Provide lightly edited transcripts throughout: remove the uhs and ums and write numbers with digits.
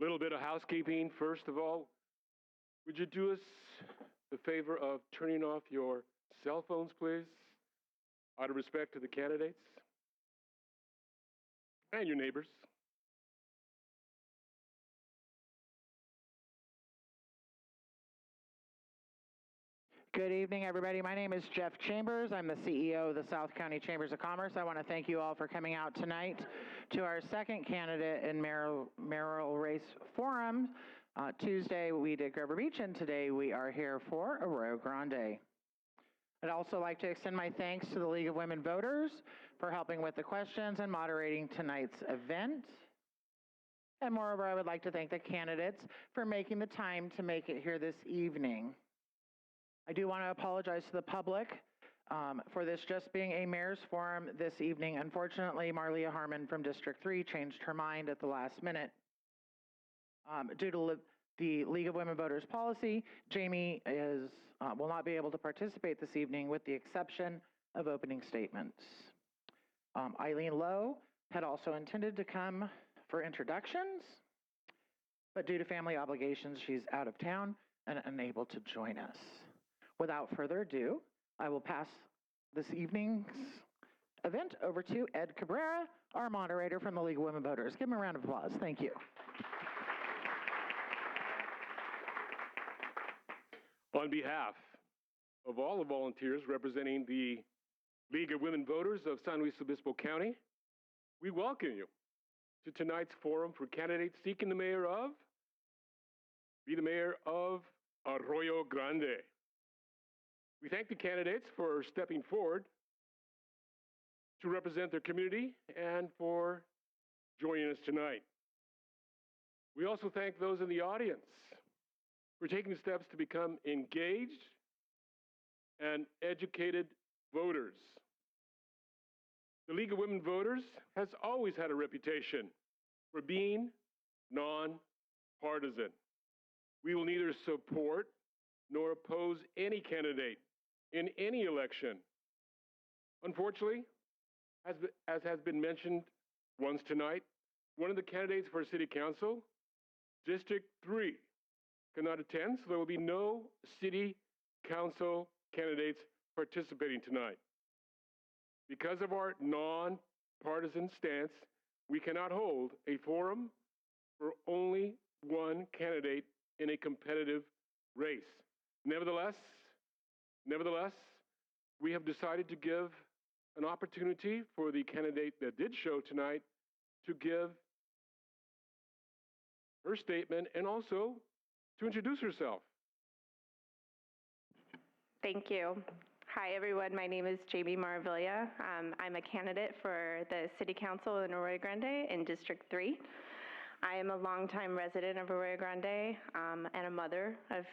Little bit of housekeeping. First of all, would you do us the favor of turning off your cell phones, please, out of respect to the candidates and your neighbors? Good evening, everybody. My name is Jeff Chambers. I'm the CEO of the South County Chambers of Commerce. I want to thank you all for coming out tonight to our second candidate in mayoral race forum. Tuesday, we did Grover Beach, and today we are here for Arroyo Grande. I'd also like to extend my thanks to the League of Women Voters for helping with the questions and moderating tonight's event. And moreover, I would like to thank the candidates for making the time to make it here this evening. I do want to apologize to the public for this just being a mayor's forum this evening. Unfortunately, Marlia Harmon from District 3 changed her mind at the last minute. Due to the League of Women Voters policy, Jamie will not be able to participate this evening with the exception of opening statements. Eileen Lowe had also intended to come for introductions, but due to family obligations, she's out of town and unable to join us. Without further ado, I will pass this evening's event over to Ed Cabrera, our moderator from the League of Women Voters. Give him a round of applause. Thank you. On behalf of all the volunteers representing the League of Women Voters of San Luis Obispo County, we welcome you to tonight's forum for candidates seeking the mayor of Arroyo Grande. We thank the candidates for stepping forward to represent their community and for joining us tonight. We also thank those in the audience for taking steps to become engaged and educated voters. The League of Women Voters has always had a reputation for being nonpartisan. We will neither support nor oppose any candidate in any election. Unfortunately, as has been mentioned once tonight, one of the candidates for City Council, District 3, cannot attend, so there will be no City Council candidates participating tonight. Because of our nonpartisan stance, we cannot hold a forum for only one candidate in a competitive race. Nevertheless, we have decided to give an opportunity for the candidate that did show tonight to give her statement and also to introduce herself. Thank you. Hi, everyone. My name is Jamie Maravilla. I'm a candidate for the City Council in Arroyo Grande in District 3. I am a longtime resident of Arroyo Grande and a mother of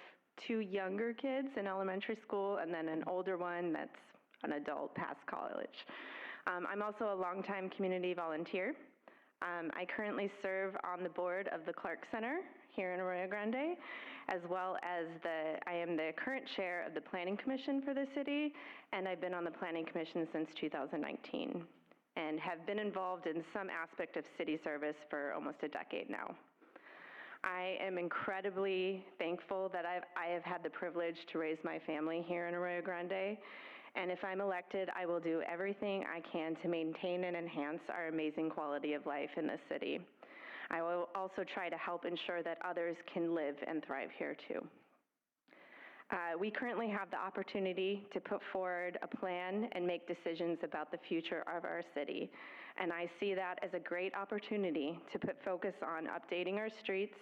2 younger kids in elementary school and then an older one that's an adult past college. I'm also a longtime community volunteer. I currently serve on the board of the Clark Center here in Arroyo Grande, as well as I am the current chair of the Planning Commission for the city, and I've been on the Planning Commission since 2019, and have been involved in some aspect of city service for almost a decade now. I am incredibly thankful that I have had the privilege to raise my family here in Arroyo Grande, and if I'm elected, I will do everything I can to maintain and enhance our amazing quality of life in this city. I will also try to help ensure that others can live and thrive here too. We currently have the opportunity to put forward a plan and make decisions about the future of our city. And I see that as a great opportunity to put focus on updating our streets,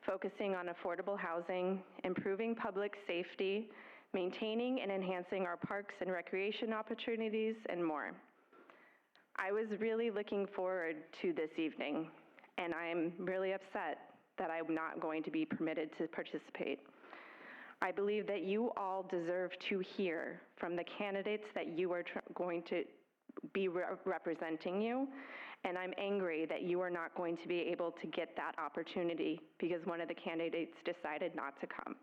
focusing on affordable housing, improving public safety, maintaining and enhancing our parks and recreation opportunities, and more. I was really looking forward to this evening, and I'm really upset that I'm not going to be permitted to participate. I believe that you all deserve to hear from the candidates that you are going to be representing you, and I'm angry that you are not going to be able to get that opportunity because one of the candidates decided not to come.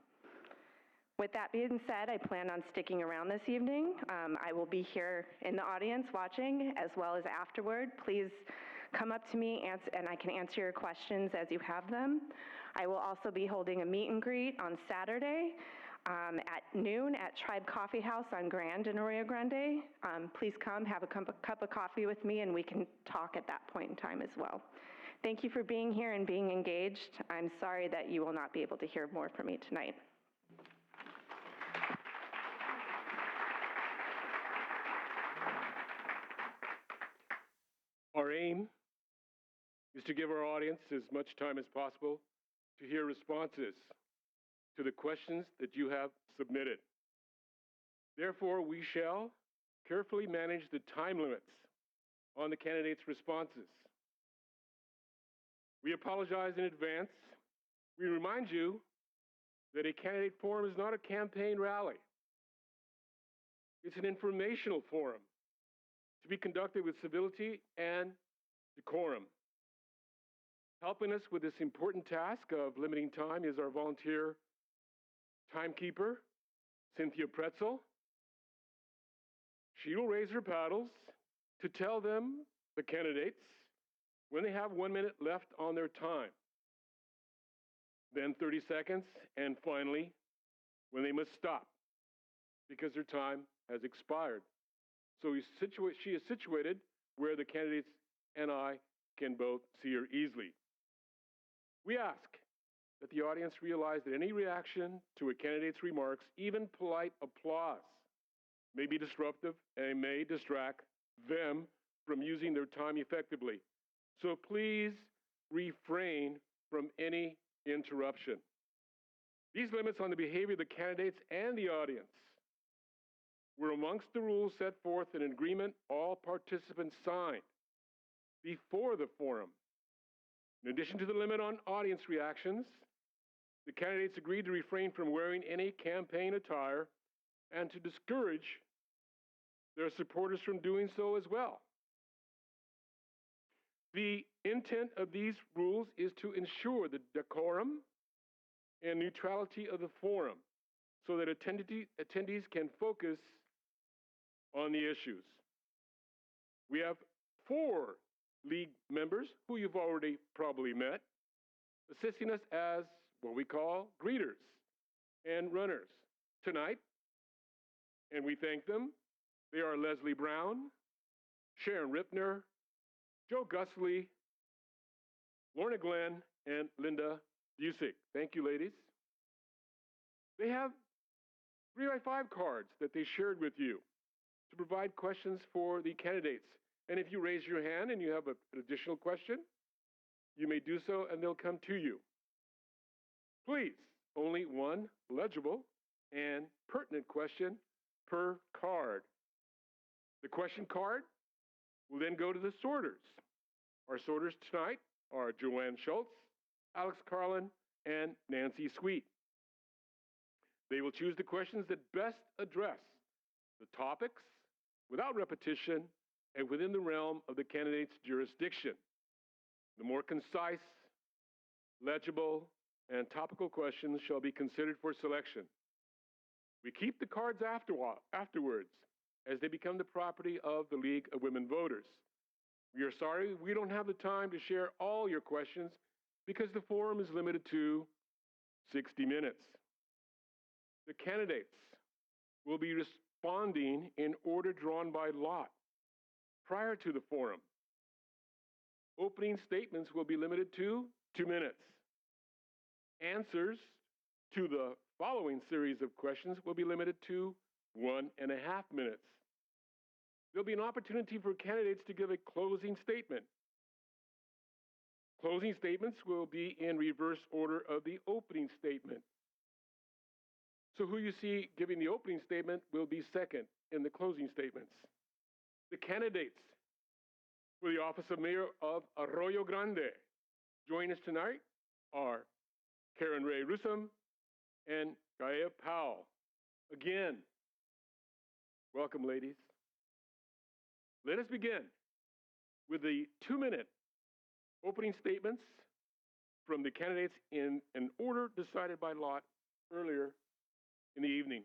With that being said, I plan on sticking around this evening. I will be here in the audience watching as well as afterward. Please Come up to me and I can answer your questions as you have them. I will also be holding a meet and greet on Saturday at noon at Tribe Coffee House on Grande in Arroyo Grande. Please come, have a cup of coffee with me, and we can talk at that point in time as well. Thank you for being here and being engaged. I'm sorry that you will not be able to hear more from me tonight. Our aim is to give our audience as much time as possible to hear responses to the questions that you have submitted. Therefore, we shall carefully manage the time limits on the candidates' responses. We apologize in advance. We remind you that a candidate forum is not a campaign rally. It's an informational forum to be conducted with civility and decorum. Helping us with this important task of limiting time is our volunteer timekeeper, Cynthia Pretzel. She will raise her paddles to tell them, the candidates, when they have 1 minute left on their time, then 30 seconds, and finally, when they must stop because their time has expired. So she is situated where the candidates and I can both see her easily. We ask that the audience realize that any reaction to a candidate's remarks, even polite applause, may be disruptive and may distract them from using their time effectively. So please refrain from any interruption. These limits on the behavior of the candidates and the audience were amongst the rules set forth in an agreement all participants signed before the forum. In addition to the limit on audience reactions, the candidates agreed to refrain from wearing any campaign attire and to discourage their supporters from doing so as well. The intent of these rules is to ensure the decorum and neutrality of the forum so that attendees can focus on the issues. We have 4 league members who you've already probably met, assisting us as what we call greeters and runners tonight, and we thank them. They are Leslie Brown, Sharon Ripner, Joe Gusley, Lorna Glenn, and Linda Busick. Thank you, ladies. They have 3x5 cards that they shared with you to provide questions for the candidates. And if you raise your hand and you have an additional question, you may do so and they'll come to you. Please, only one legible and pertinent question per card. The question card will then go to the sorters. Our sorters tonight are Joanne Schultz, Alex Carlin, and Nancy Sweet. They will choose the questions that best address the topics without repetition and within the realm of the candidate's jurisdiction. The more concise, legible, and topical questions shall be considered for selection. We keep the cards afterwards as they become the property of the League of Women Voters. We are sorry we don't have the time to share all your questions because the forum is limited to 60 minutes. The candidates will be responding in order drawn by lot prior to the forum. Opening statements will be limited to 2 minutes. Answers to the following series of questions will be limited to 1.5 minutes. There'll be an opportunity for candidates to give a closing statement. Closing statements will be in reverse order of the opening statement. So who you see giving the opening statement will be second in the closing statements. The candidates for the office of Mayor of Arroyo Grande join us tonight are Karen Ray Russom and Gaia Powell. Again, welcome, ladies. Let us begin with the 2-minute opening statements from the candidates in an order decided by lot earlier in the evening.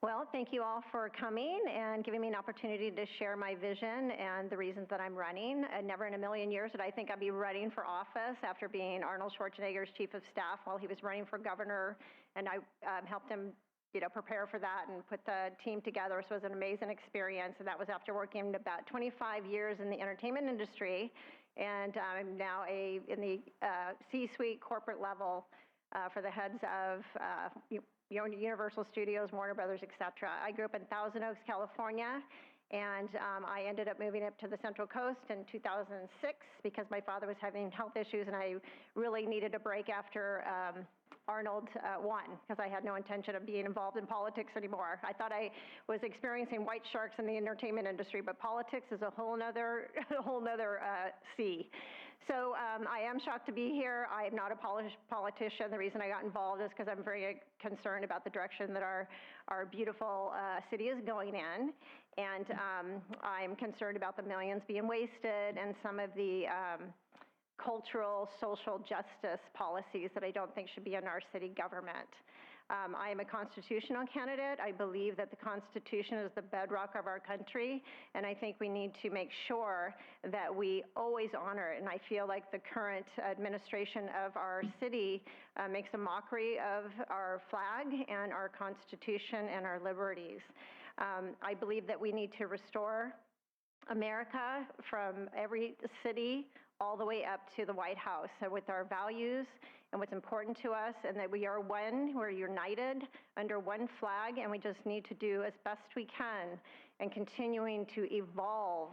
Well, thank you all for coming and giving me an opportunity to share my vision and the reasons that I'm running. Never in a million years did I think I'd be running for office after being Arnold Schwarzenegger's chief of staff while he was running for governor, and I helped him prepare for that and put the team together. So it was an amazing experience, and that was after working about 25 years in the entertainment industry, and I'm now in the C-suite corporate level for the heads of Universal Studios, Warner Brothers, et cetera. I grew up in Thousand Oaks, California, and I ended up moving up to the Central Coast in 2006 because my father was having health issues, and I really needed a break after Arnold won, because I had no intention of being involved in politics anymore. I thought I was experiencing white sharks in the entertainment industry, but politics is a whole nother sea. So I am shocked to be here. I am not a politician. The reason I got involved is because I'm very concerned about the direction that our beautiful city is going in. And I'm concerned about the millions being wasted and some of the cultural, social justice policies that I don't think should be in our city government. I am a constitutional candidate. I believe that the Constitution is the bedrock of our country, and I think we need to make sure that we always honor it. And I feel like the current administration of our city makes a mockery of our flag and our Constitution and our liberties. I believe that we need to restore America from every city all the way up to the White House, with our values and what's important to us, and that we are one, we're united under one flag, and we just need to do as best we can and continuing to evolve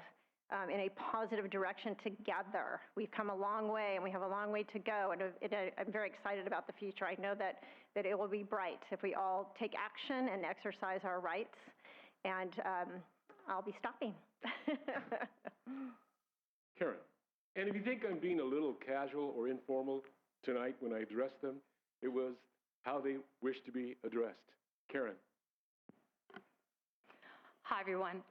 in a positive direction together. We've come a long way, and we have a long way to go, and I'm very excited about the future. I know that it will be bright if we all take action and exercise our rights, and I'll be stopping. Karen, and if you think I'm being a little casual or informal tonight when I address them, it was how they wish to be addressed. Karen. Hi, everyone.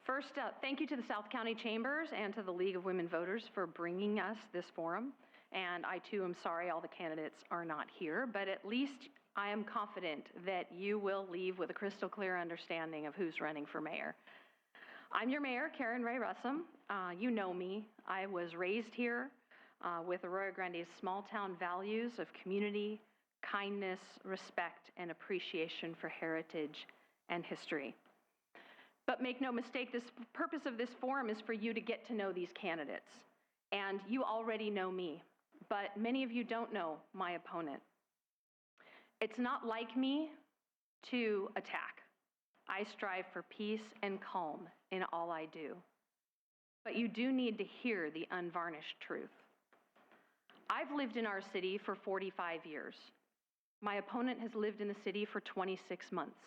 First, thank you to the South County Chambers and to the League of Women Voters for bringing us this forum. And I, too, am sorry all the candidates are not here, but at least I am confident that you will leave with a crystal clear understanding of who's running for mayor. I'm your mayor, Karen Ray Russum. You know me. I was raised here with Arroyo Grande's small town values of community, kindness, respect, and appreciation for heritage and history. But make no mistake, the purpose of this forum is for you to get to know these candidates. And you already know me, but many of you don't know my opponent. It's not like me to attack. I strive for peace and calm in all I do. But you do need to hear the unvarnished truth. I've lived in our city for 45 years. My opponent has lived in the city for 26 months.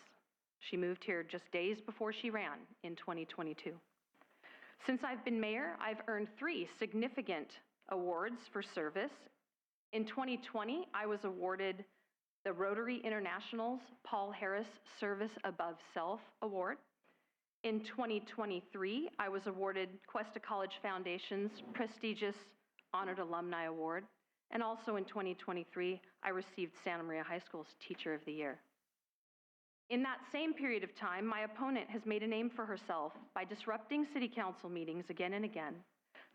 She moved here just days before she ran in 2022. Since I've been mayor, I've earned 3 significant awards for service. In 2020, I was awarded the Rotary International's Paul Harris Service Above Self Award. In 2023, I was awarded Cuesta College Foundation's prestigious Honored Alumni Award. And also in 2023, I received Santa Maria High School's Teacher of the Year. In that same period of time, my opponent has made a name for herself by disrupting city council meetings again and again,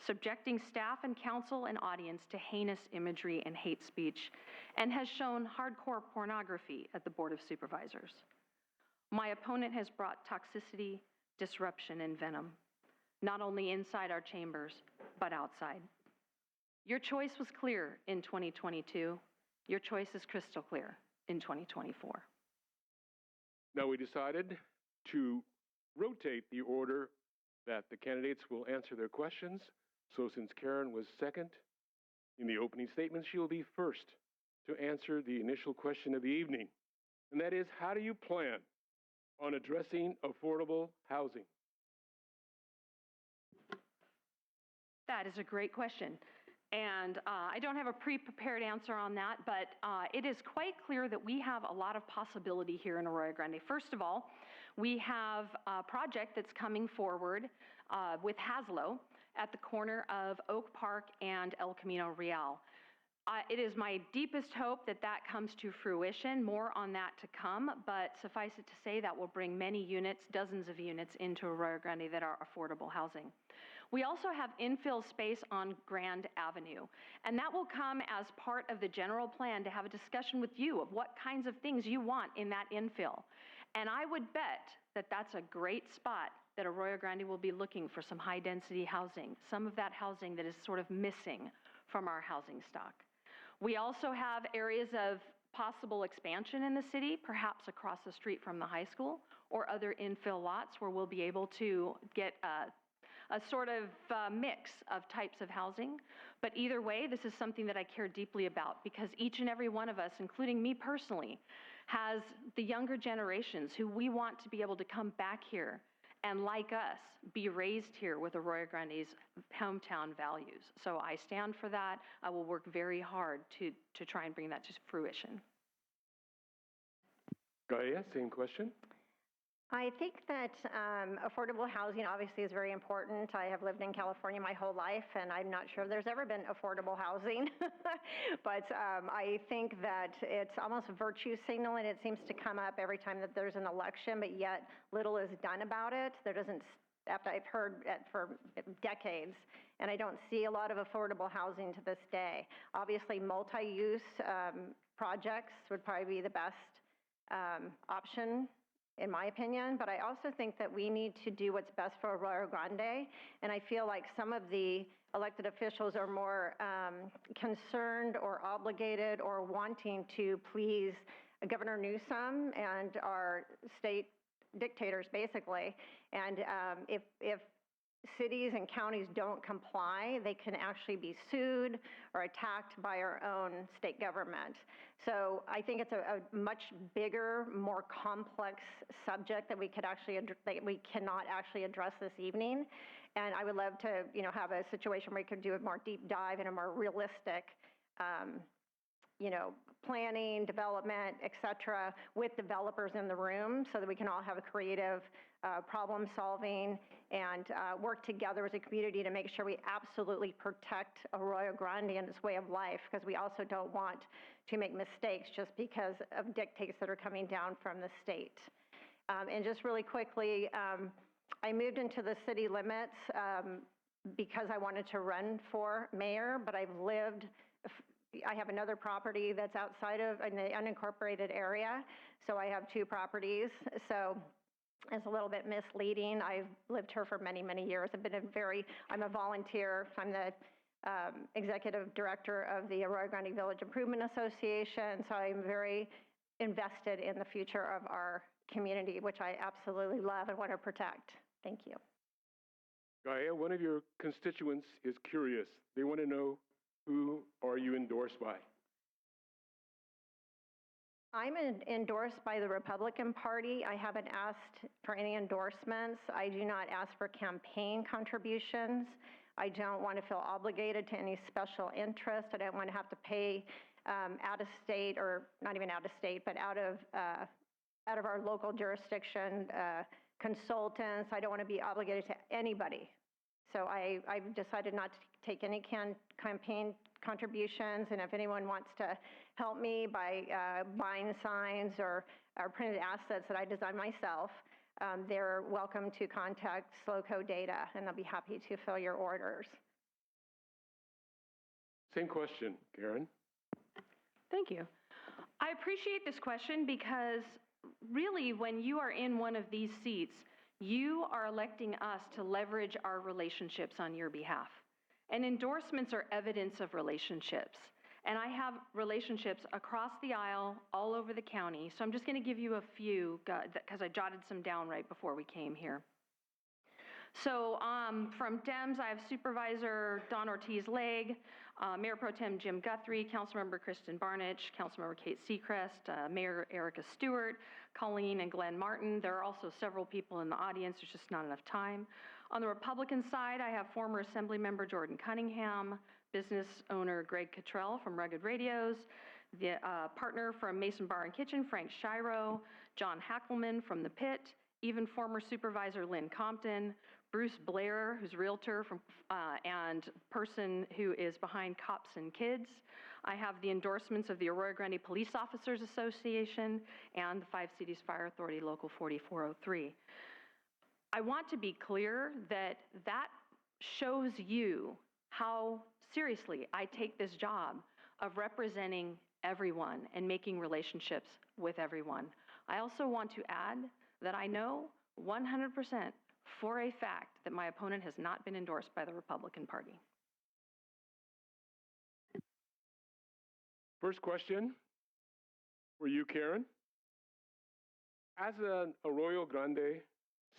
subjecting staff and council and audience to heinous imagery and hate speech, and has shown hardcore pornography at the Board of Supervisors. My opponent has brought toxicity, disruption, and venom, not only inside our chambers, but outside. Your choice was clear in 2022. Your choice is crystal clear in 2024. Now, we decided to rotate the order that the candidates will answer their questions. So since Karen was second in the opening statement, she will be first to answer the initial question of the evening. And that is, how do you plan on addressing affordable housing? That is a great question. And I don't have a pre-prepared answer on that, but it is quite clear that we have a lot of possibility here in Arroyo Grande. First of all, we have a project that's coming forward with Haslo at the corner of Oak Park and El Camino Real. It is my deepest hope that that comes to fruition. More on that to come, but suffice it to say that will bring many units, dozens of units into Arroyo Grande that are affordable housing. We also have infill space on Grand Avenue, and that will come as part of the general plan to have a discussion with you of what kinds of things you want in that infill. And I would bet that that's a great spot that Arroyo Grande will be looking for some high-density housing, some of that housing that is sort of missing from our housing stock. We also have areas of possible expansion in the city, perhaps across the street from the high school, or other infill lots where we'll be able to get a sort of mix of types of housing. But either way, this is something that I care deeply about because each and every one of us, including me personally, has the younger generations who we want to be able to come back here and, like us, be raised here with Arroyo Grande's hometown values. So I stand for that. I will work very hard to try and bring that to fruition. Gaia, same question. I think that affordable housing obviously is very important. I have lived in California my whole life, and I'm not sure there's ever been affordable housing. But I think that it's almost a virtue signal, and it seems to come up every time that there's an election, but yet little is done about it. There doesn't, after I've heard it for decades, and I don't see a lot of affordable housing to this day. Obviously, multi-use projects would probably be the best option, in my opinion, but I also think that we need to do what's best for Arroyo Grande, and I feel like some of the elected officials are more concerned or obligated or wanting to please Governor Newsom and our state dictators, basically, and if cities and counties don't comply, they can actually be sued or attacked by our own state government. So I think it's a much bigger, more complex subject that we cannot actually address this evening. And I would love to, have a situation where we could do a more deep dive and a more realistic, planning, development, et cetera, with developers in the room so that we can all have a creative problem solving and work together as a community to make sure we absolutely protect Arroyo Grande and its way of life, because we also don't want to make mistakes just because of dictates that are coming down from the state. And just really quickly, I moved into the city limits because I wanted to run for mayor, but I have another property that's outside of in the unincorporated area, so I have two properties. So it's a little bit misleading. I've lived here for many, many years. I'm a volunteer. I'm the executive director of the Arroyo Grande Village Improvement Association, so I'm very invested in the future of our community, which I absolutely love and want to protect. Thank you. Gaia, one of your constituents is curious. They want to know, who are you endorsed by? I'm endorsed by the Republican Party. I haven't asked for any endorsements. I do not ask for campaign contributions. I don't want to feel obligated to any special interest. I don't want to have to pay out of state, or not even out of state, but out of our local jurisdiction consultants. I don't want to be obligated to anybody. So I've decided not to take any campaign contributions, and if anyone wants to help me by buying signs or printed assets that I design myself, they're welcome to contact Slowco Data, and they'll be happy to fill your orders. Same question, Karen. Thank you. I appreciate this question because really when you are in one of these seats, you are electing us to leverage our relationships on your behalf. And endorsements are evidence of relationships. And I have relationships across the aisle, all over the county. So I'm just going to give you a few, because I jotted some down right before we came here. So from Dems, I have Supervisor Don Ortiz-Legg, Mayor Pro Tem Jim Guthrie, Councilmember Kristen Barnich, Councilmember Kate Seacrest, Mayor Erica Stewart, Colleen and Glenn Martin. There are also several people in the audience. There's just not enough time. On the Republican side, I have former Assemblymember Jordan Cunningham, business owner Greg Cottrell from Rugged Radios, the partner from Mason Bar and Kitchen, Frank Shiro, John Hackelman from The Pit, even former Supervisor Lynn Compton, Bruce Blair, who's realtor and person who is behind Cops and Kids. I have the endorsements of the Arroyo Grande Police Officers Association and the Five Cities Fire Authority Local 4403. I want to be clear that that shows you how seriously I take this job of representing everyone and making relationships with everyone. I also want to add that I know 100% for a fact that my opponent has not been endorsed by the Republican Party. First question for you, Karen. As an Arroyo Grande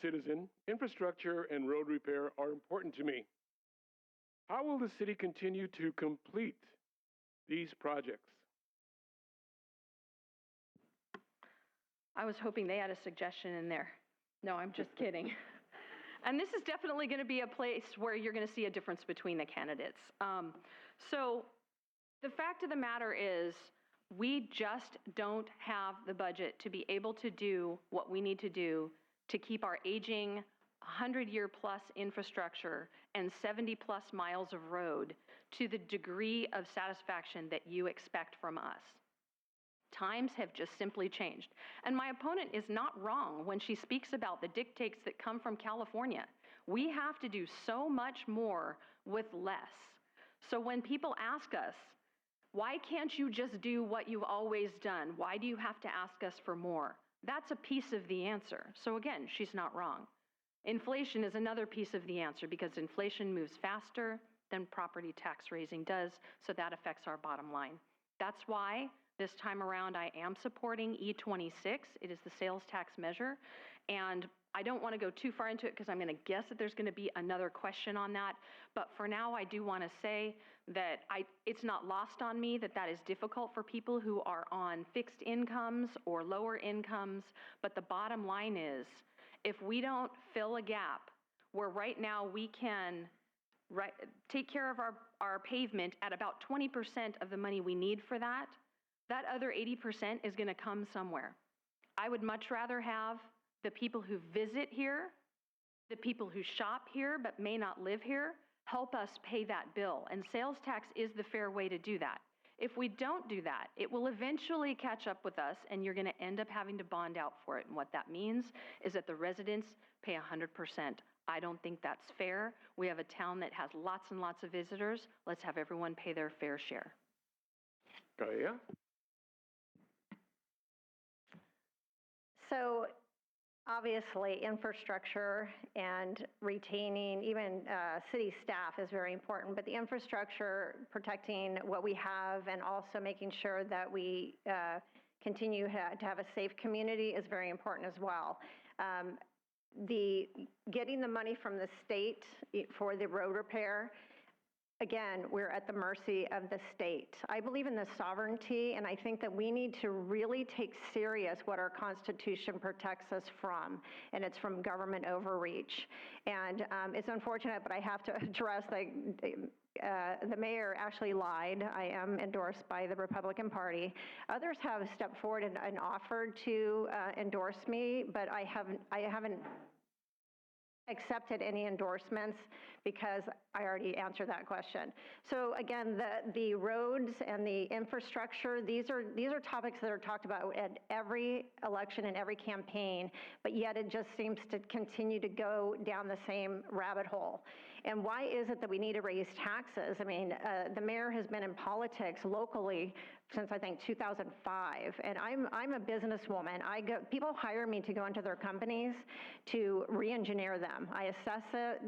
citizen, infrastructure and road repair are important to me. How will the city continue to complete these projects? I was hoping they had a suggestion in there. No, I'm just kidding. And this is definitely going to be a place where you're going to see a difference between the candidates. So the fact of the matter is, we just don't have the budget to be able to do what we need to do to keep our aging 100-year-plus infrastructure and 70-plus miles of road to the degree of satisfaction that you expect from us. Times have just simply changed. And my opponent is not wrong when she speaks about the dictates that come from California. We have to do so much more with less. So when people ask us, why can't you just do what you've always done? Why do you have to ask us for more? That's a piece of the answer. So again, she's not wrong. Inflation is another piece of the answer because inflation moves faster than property tax raising does, so that affects our bottom line. That's why this time around I am supporting E26. It is the sales tax measure, and I don't want to go too far into it because I'm going to guess that there's going to be another question on that, but for now I do want to say that it's not lost on me that that is difficult for people who are on fixed incomes or lower incomes, but the bottom line is, if we don't fill a gap where right now we can take care of our pavement at about 20% of the money we need for that, that other 80% is going to come somewhere. I would much rather have the people who visit here, the people who shop here but may not live here, help us pay that bill. And sales tax is the fair way to do that. If we don't do that, it will eventually catch up with us and you're going to end up having to bond out for it. And what that means is that the residents pay 100%. I don't think that's fair. We have a town that has lots and lots of visitors. Let's have everyone pay their fair share. Gaia? So obviously, infrastructure and retaining even city staff is very important, but the infrastructure, protecting what we have and also making sure that we continue to have a safe community is very important as well. Getting the money from the state for the road repair, again, we're at the mercy of the state. I believe in the sovereignty, and I think that we need to really take serious what our Constitution protects us from, and it's from government overreach. And it's unfortunate, but I have to address the mayor actually lied. I am endorsed by the Republican Party. Others have stepped forward and offered to endorse me, but I haven't accepted any endorsements because I already answered that question. So again, the roads and the infrastructure, these are topics that are talked about at every election and every campaign, but yet it just seems to continue to go down the same rabbit hole. And why is it that we need to raise taxes? I mean, the mayor has been in politics locally since I think 2005, and I'm a businesswoman. People hire me to go into their companies to re-engineer them. I assess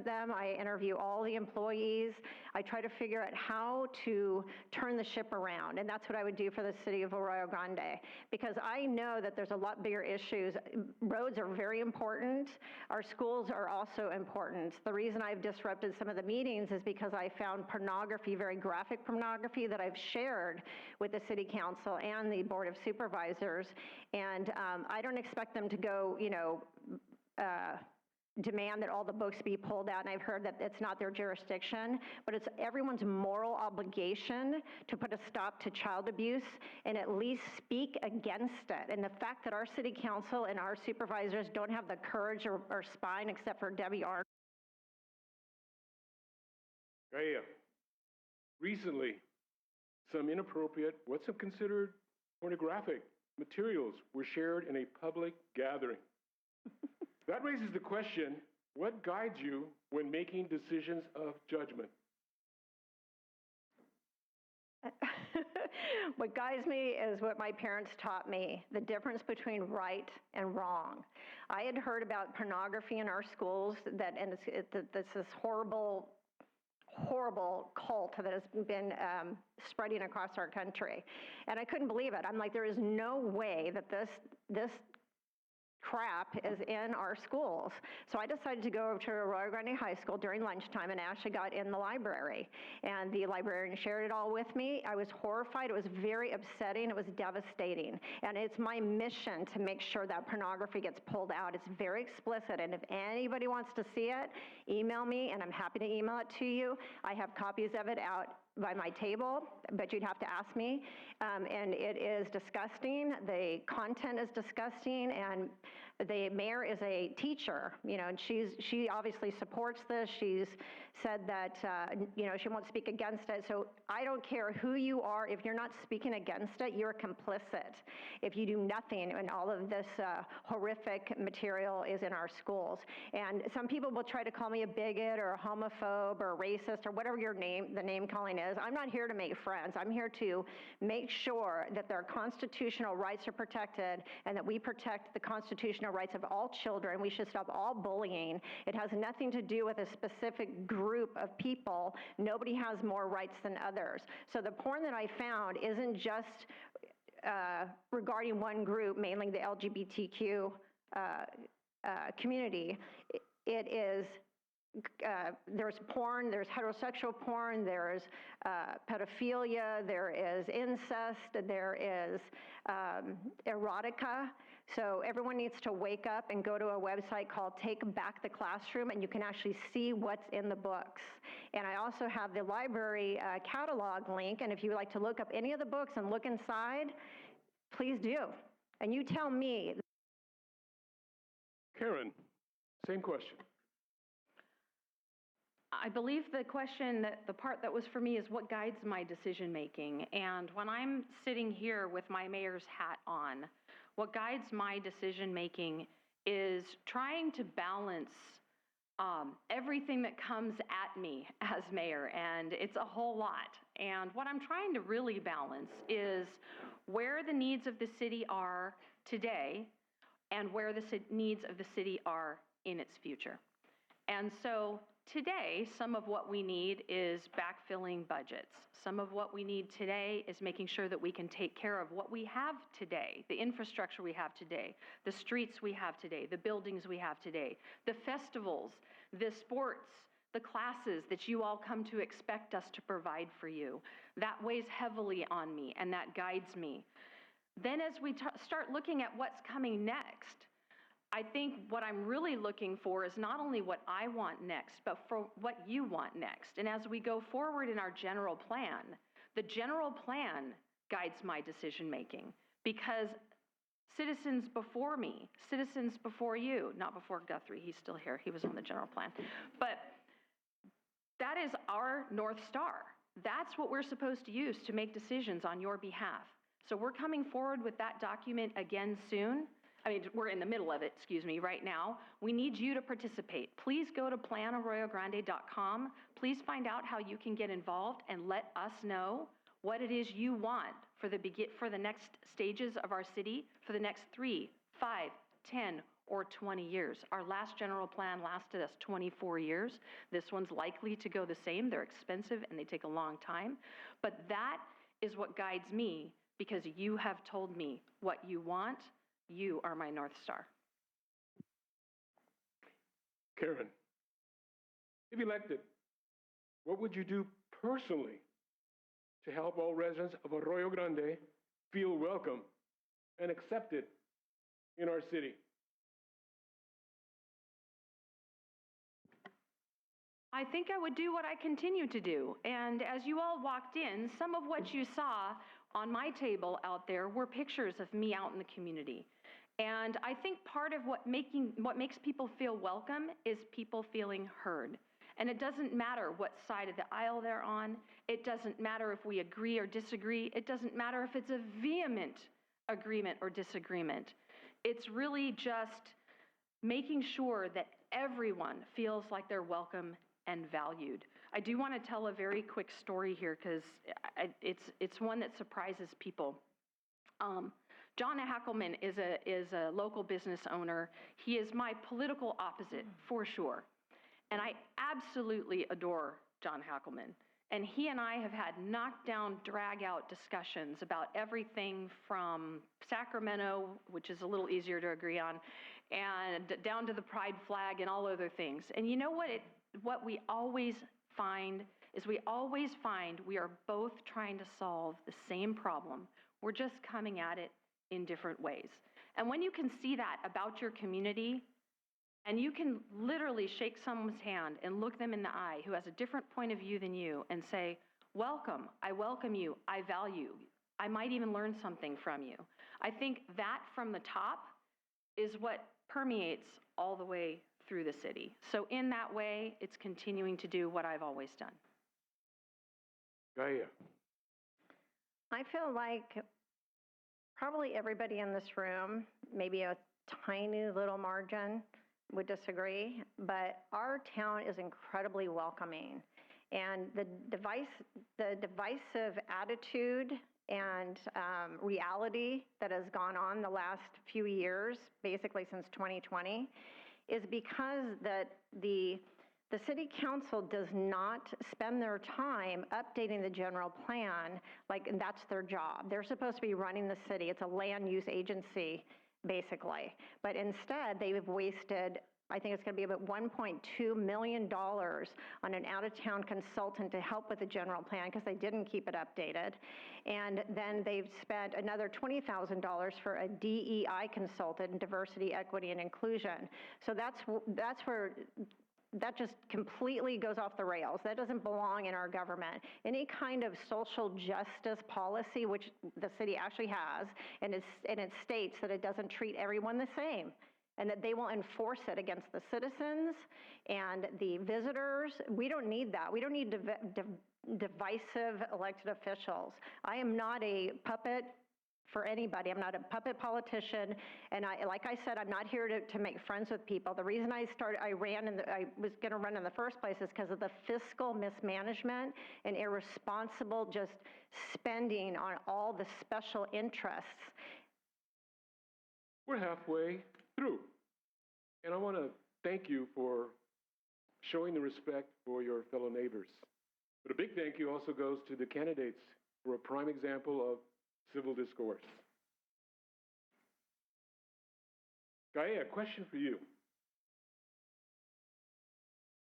them, I interview all the employees, I try to figure out how to turn the ship around, and that's what I would do for the city of Arroyo Grande, because I know that there's a lot bigger issues. Roads are very important, our schools are also important. The reason I've disrupted some of the meetings is because I found pornography, very graphic pornography, that I've shared with the city council and the board of supervisors, and I don't expect them to go, demand that all the books be pulled out, and I've heard that it's not their jurisdiction, but it's everyone's moral obligation to put a stop to child abuse and at least speak against it. And the fact that our city council and our supervisors don't have the courage or spine, except for Debbie Arnold, Gaia, recently, some inappropriate, what's considered pornographic materials were shared in a public gathering. That raises the question, what guides you when making decisions of judgment? What guides me is what my parents taught me, the difference between right and wrong. I had heard about pornography in our schools, and it's this horrible cult that has been spreading across our country. And I couldn't believe it. I'm like, there is no way that this crap is in our schools. So I decided to go over to Arroyo Grande High School during lunchtime and actually got in the library. And the librarian shared it all with me. I was horrified. It was very upsetting. It was devastating. And it's my mission to make sure that pornography gets pulled out. It's very explicit. And if anybody wants to see it, email me, and I'm happy to email it to you. I have copies of it out by my table, but you'd have to ask me. And it is disgusting. The content is disgusting, and the mayor is a teacher, and she obviously supports this. She's said that, she won't speak against it. So I don't care who you are. If you're not speaking against it, you're complicit. If you do nothing and all of this horrific material is in our schools. And some people will try to call me a bigot or a homophobe or a racist or whatever the name calling is. I'm not here to make friends. I'm here to make sure that their constitutional rights are protected and that we protect the constitutional rights of all children. We should stop all bullying. It has nothing to do with a specific group of people. Nobody has more rights than others. So the porn that I found isn't just regarding one group, mainly the LGBTQ community. It is there's porn, there's heterosexual porn, there's pedophilia, there is incest, there is erotica. So everyone needs to wake up and go to a website called Take Back the Classroom, and you can actually see what's in the books. And I also have the library catalog link, and if you would like to look up any of the books and look inside, please do. And you tell me. Karen, same question. I believe the question, the part that was for me is what guides my decision making. And when I'm sitting here with my mayor's hat on, what guides my decision making is trying to balance everything that comes at me as mayor, and it's a whole lot. And what I'm trying to really balance is where the needs of the city are today and where the needs of the city are in its future. And so today, some of what we need is backfilling budgets. Some of what we need today is making sure that we can take care of what we have today, the infrastructure we have today, the streets we have today, the buildings we have today, the festivals, the sports, the classes that you all come to expect us to provide for you. That weighs heavily on me, and that guides me. Then as we start looking at what's coming next, I think what I'm really looking for is not only what I want next, but for what you want next. And as we go forward in our general plan, the general plan guides my decision making, because citizens before me, citizens before you, not before Guthrie, he's still here, he was on the general plan, but that is our North Star. That's what we're supposed to use to make decisions on your behalf. So we're coming forward with that document again soon. I mean, we're in the middle of it, right now. We need you to participate. Please go to planarroyogrande.com. Please find out how you can get involved and let us know what it is you want for the next stages of our city for the next 3, 5, 10, or 20 years. Our last general plan lasted us 24 years. This one's likely to go the same. They're expensive and they take a long time. But that is what guides me, because you have told me what you want. You are my North Star. Karen, if elected, what would you do personally to help all residents of Arroyo Grande feel welcome and accepted in our city? I think I would do what I continue to do. And as you all walked in, some of what you saw on my table out there were pictures of me out in the community. And I think part of what makes people feel welcome is people feeling heard. And it doesn't matter what side of the aisle they're on. It doesn't matter if we agree or disagree. It doesn't matter if it's a vehement agreement or disagreement. It's really just making sure that everyone feels like they're welcome and valued. I do want to tell a very quick story here because it's one that surprises people. John Hackelman is a local business owner. He is my political opposite, for sure. And I absolutely adore John Hackelman. And he and I have had knockdown, drag-out discussions about everything from Sacramento, which is a little easier to agree on, and down to the pride flag and all other things. And you know what we always find is we are both trying to solve the same problem. We're just coming at it in different ways. And when you can see that about your community, and you can literally shake someone's hand and look them in the eye who has a different point of view than you and say, welcome, I welcome you, I value you. I might even learn something from you. I think that from the top is what permeates all the way through the city. So in that way, it's continuing to do what I've always done. Gaia. I feel like probably everybody in this room, maybe a tiny little margin, would disagree, but our town is incredibly welcoming. And the divisive attitude and reality that has gone on the last few years, basically since 2020, is because that the city council does not spend their time updating the general plan, and that's their job. They're supposed to be running the city. It's a land use agency, basically. But instead, they've wasted, I think it's going to be about $1.2 million on an out-of-town consultant to help with the general plan because they didn't keep it updated. And then they've spent another $20,000 for a DEI consultant in diversity, equity, and inclusion. So that's where that just completely goes off the rails. That doesn't belong in our government. Any kind of social justice policy, which the city actually has, and it states that it doesn't treat everyone the same, and that they will enforce it against the citizens and the visitors. We don't need that. We don't need divisive elected officials. I am not a puppet for anybody. I'm not a puppet politician, and like I said, I'm not here to make friends with people. The reason I was going to run in the first place is because of the fiscal mismanagement and irresponsible just spending on all the special interests. We're halfway through, and I want to thank you for showing the respect for your fellow neighbors. But a big thank you also goes to the candidates for a prime example of civil discourse. Gaia, a question for you.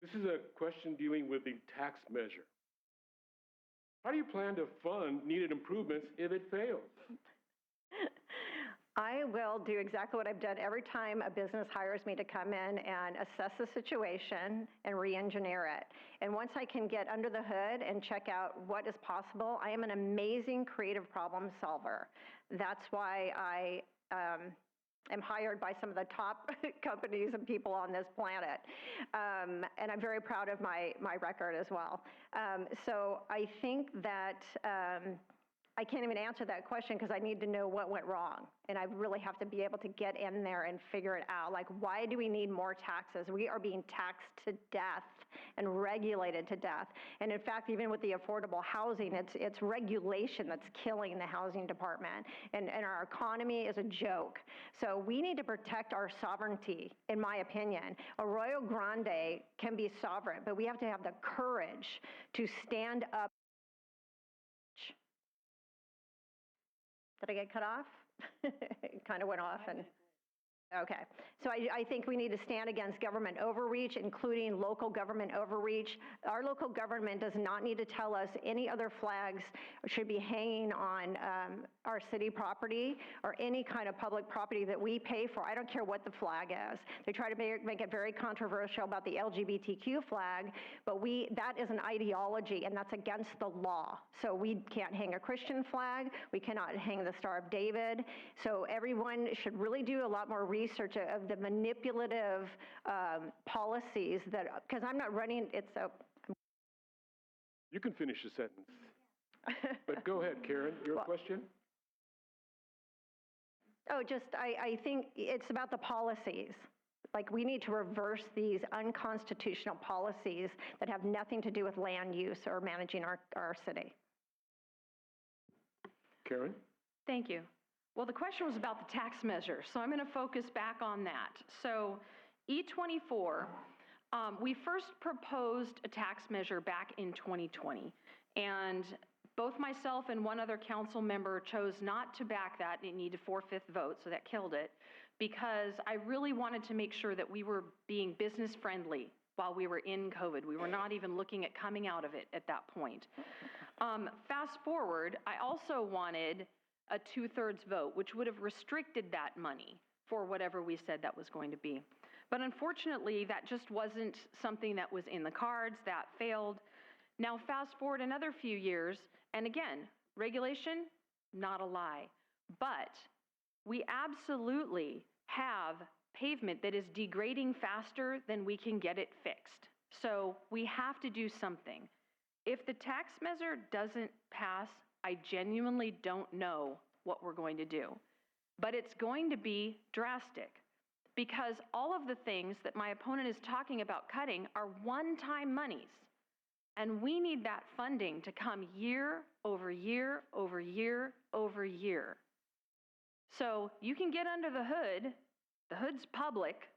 This is a question dealing with the tax measure. How do you plan to fund needed improvements if it fails? I will do exactly what I've done every time a business hires me to come in and assess the situation and re-engineer it. And once I can get under the hood and check out what is possible, I am an amazing creative problem solver. That's why I am hired by some of the top companies and people on this planet. And I'm very proud of my record as well. So I think that I can't even answer that question because I need to know what went wrong. And I really have to be able to get in there and figure it out. Like, why do we need more taxes? We are being taxed to death and regulated to death. And in fact, even with the affordable housing, it's regulation that's killing the housing department. And our economy is a joke. So we need to protect our sovereignty, in my opinion. Arroyo Grande can be sovereign, but we have to have the courage to stand up. Did I get cut off? It kind of went off and. Okay. So I think we need to stand against government overreach, including local government overreach. Our local government does not need to tell us any other flags should be hanging on our city property or any kind of public property that we pay for. I don't care what the flag is. They try to make it very controversial about the LGBTQ flag, but that is an ideology, and that's against the law. So we can't hang a Christian flag. We cannot hang the Star of David. So everyone should really do a lot more research research of the manipulative policies that, because I'm not running, it's a. You can finish the sentence. But go ahead, Karen, your question? Oh, just, I think it's about the policies. Like, we need to reverse these unconstitutional policies that have nothing to do with land use or managing our city. Karen? Thank you. Well, the question was about the tax measure, so I'm going to focus back on that. So E24, we first proposed a tax measure back in 2020, and both myself and one other council member chose not to back that. It needed a 4/5 vote, so that killed it, because I really wanted to make sure that we were being business friendly while we were in COVID. We were not even looking at coming out of it at that point. Fast forward, I also wanted a 2/3 vote, which would have restricted that money for whatever we said that was going to be. But unfortunately, that just wasn't something that was in the cards. That failed. Now fast forward another few years, and again, regulation, not a lie. But we absolutely have pavement that is degrading faster than we can get it fixed. So we have to do something. If the tax measure doesn't pass, I genuinely don't know what we're going to do. But it's going to be drastic, because all of the things that my opponent is talking about cutting are one-time monies. And we need that funding to come year over year over year over year. So you can get under the hood. The hood's public.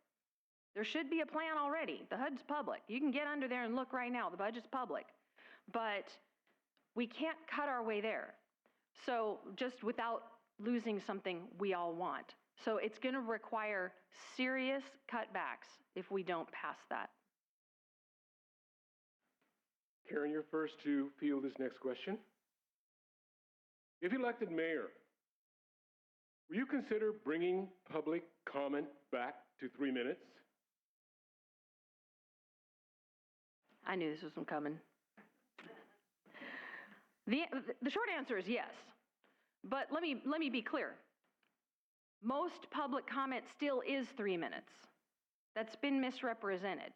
There should be a plan already. The hood's public. You can get under there and look right now. The budget's public. But we can't cut our way there. So just without losing something we all want. So it's going to require serious cutbacks if we don't pass that. Karen, you're first to field this next question. If elected mayor, will you consider bringing public comment back to 3 minutes? I knew this was coming. The short answer is yes. But let me be clear. Most public comment still is 3 minutes. That's been misrepresented.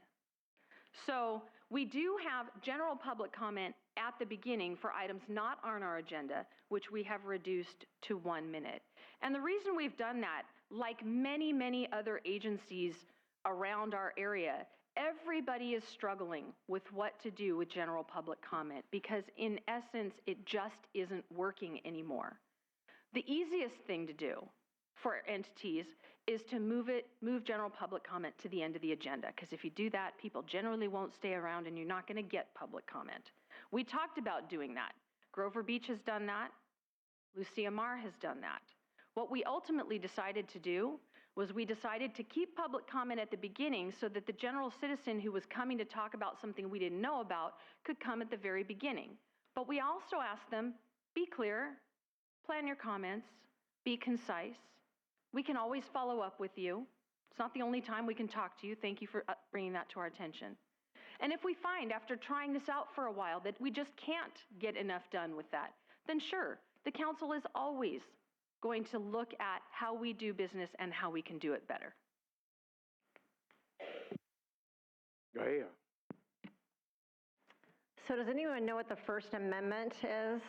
So we do have general public comment at the beginning for items not on our agenda, which we have reduced to 1 minute. And the reason we've done that, like many, many other agencies around our area, everybody is struggling with what to do with general public comment, because in essence, it just isn't working anymore. The easiest thing to do for entities is to move general public comment to the end of the agenda, because if you do that, people generally won't stay around and you're not going to get public comment. We talked about doing that. Grover Beach has done that. Lucia Mar has done that. What we ultimately decided to do was we decided to keep public comment at the beginning so that the general citizen who was coming to talk about something we didn't know about could come at the very beginning. But we also asked them, be clear, plan your comments, be concise. We can always follow up with you. It's not the only time we can talk to you. Thank you for bringing that to our attention. And if we find after trying this out for a while that we just can't get enough done with that, then sure, the council is always going to look at how we do business and how we can do it better. Gaia. So does anyone know what the First Amendment is?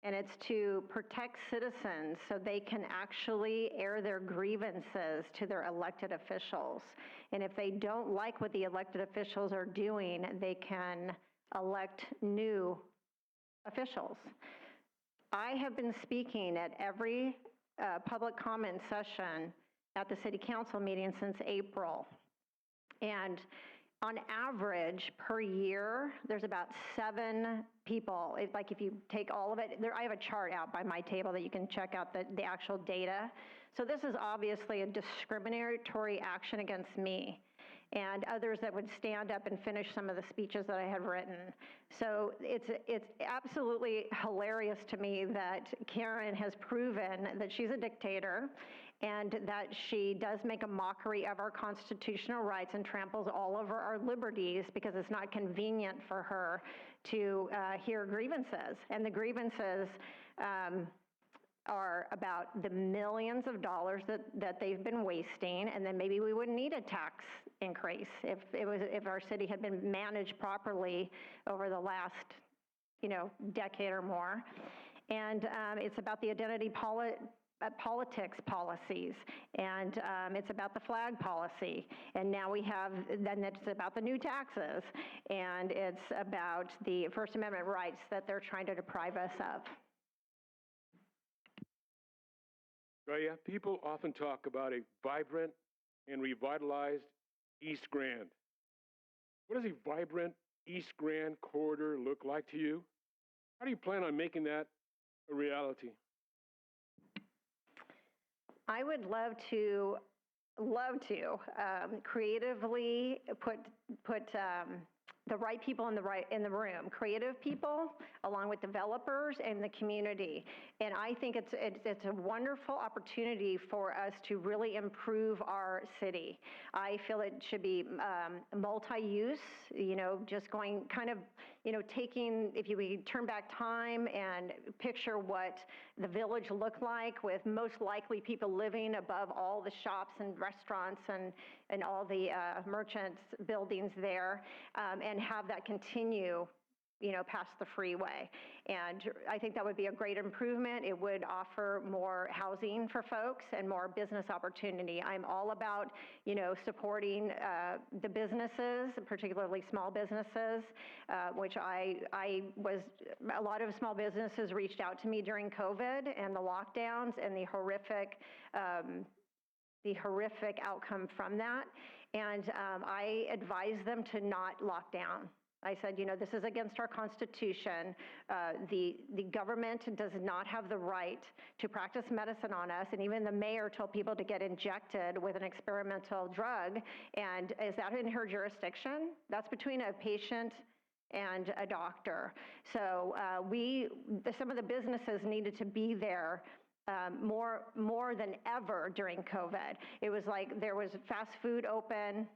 And it's to protect citizens so they can actually air their grievances to their elected officials. And if they don't like what the elected officials are doing, they can elect new officials. I have been speaking at every public comment session at the city council meeting since April. And on average, per year, there's about 7 people. It's like if you take all of it, I have a chart out by my table that you can check out the actual data. So this is obviously a discriminatory action against me and others that would stand up and finish some of the speeches that I had written. So it's absolutely hilarious to me that Karen has proven that she's a dictator and that she does make a mockery of our constitutional rights and tramples all over our liberties because it's not convenient for her to hear grievances. And the grievances are about the millions of dollars that they've been wasting, and then maybe we wouldn't need a tax increase if our city had been managed properly over the last, decade or more. And it's about the identity politics policies, and it's about the flag policy. And now then it's about the new taxes, and it's about the First Amendment rights that they're trying to deprive us of. Yeah, people often talk about a vibrant and revitalized East Grande. What does a vibrant East Grande corridor look like to you? How do you plan on making that a reality? I would love to creatively put the right people in the room, creative people, along with developers and the community. And I think it's a wonderful opportunity for us to really improve our city. I feel it should be multi-use, just going kind of, taking, if we turn back time and picture what the village looked like, with most likely people living above all the shops and restaurants and all the merchants buildings there, and have that continue, past the freeway. And I think that would be a great improvement. It would offer more housing for folks and more business opportunity. I'm all about, supporting the businesses, particularly small businesses, which a lot of small businesses reached out to me during COVID and the lockdowns and the horrific outcome from that. And I advised them to not lock down. I said, this is against our Constitution. The government does not have the right to practice medicine on us. And even the mayor told people to get injected with an experimental drug. And is that in her jurisdiction? That's between a patient and a doctor. So some of the businesses needed to be there more than ever during COVID. It was like there was fast food open.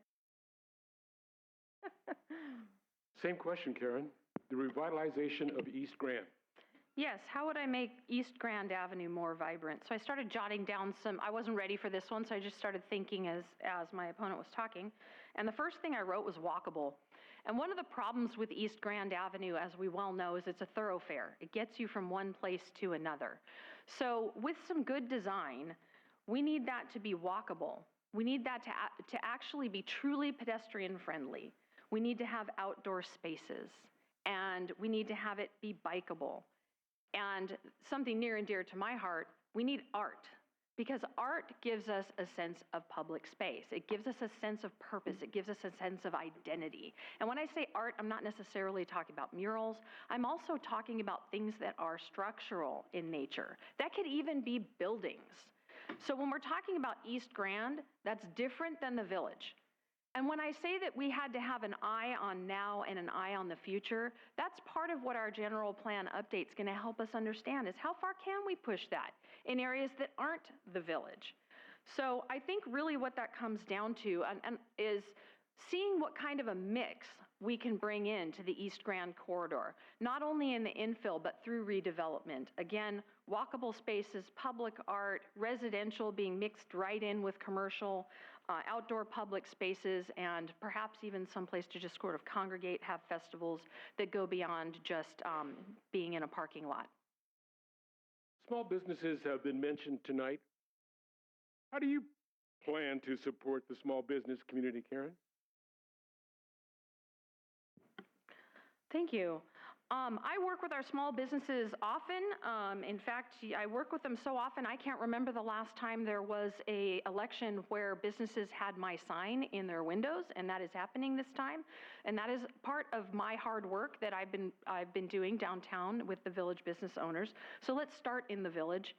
Same question, Karen. The revitalization of East Grande. Yes, how would I make East Grand Avenue more vibrant? So I started jotting down I wasn't ready for this one, so I just started thinking as my opponent was talking. And the first thing I wrote was walkable. And one of the problems with East Grand Avenue, as we well know, is it's a thoroughfare. It gets you from one place to another. So with some good design, we need that to be walkable. We need that to actually be truly pedestrian friendly. We need to have outdoor spaces, and we need to have it be bikeable. And something near and dear to my heart, we need art, because art gives us a sense of public space. It gives us a sense of purpose. It gives us a sense of identity. And when I say art, I'm not necessarily talking about murals. I'm also talking about things that are structural in nature. That could even be buildings. So when we're talking about East Grande, that's different than the village. And when I say that we had to have an eye on now and an eye on the future, that's part of what our general plan update is going to help us understand, is how far can we push that in areas that aren't the village. So I think really what that comes down to and is seeing what kind of a mix we can bring into the East Grande corridor, not only in the infill, but through redevelopment. Again, walkable spaces, public art, residential being mixed right in with commercial, outdoor public spaces, and perhaps even someplace to just sort of congregate, have festivals that go beyond just being in a parking lot. Small businesses have been mentioned tonight. How do you plan to support the small business community, Karen? Thank you. I work with our small businesses often. In fact, I work with them so often, I can't remember the last time there was an election where businesses had my sign in their windows, and that is happening this time. And that is part of my hard work that I've been doing downtown with the village business owners. So let's start in the village.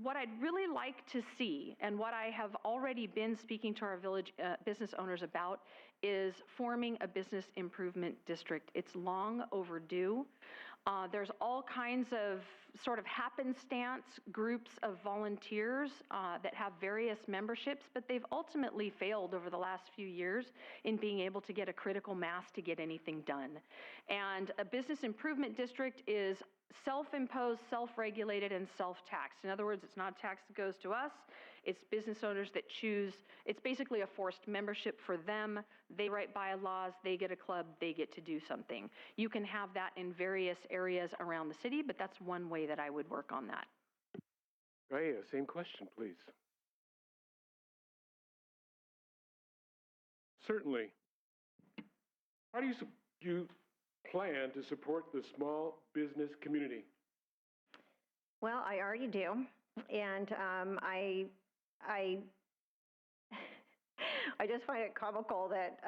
What I'd really like to see, and what I have already been speaking to our village business owners about, is forming a business improvement district. It's long overdue. There's all kinds of sort of happenstance groups of volunteers that have various memberships, but they've ultimately failed over the last few years in being able to get a critical mass to get anything done. And a business improvement district is self-imposed, self-regulated, and self-taxed. In other words, it's not a tax that goes to us. It's business owners that choose. It's basically a forced membership for them. They write bylaws, they get a club, they get to do something. You can have that in various areas around the city, but that's one way that I would work on that. Gaia, same question, please. Certainly. How do you plan to support the small business community? Well, I already do, and I just find it comical that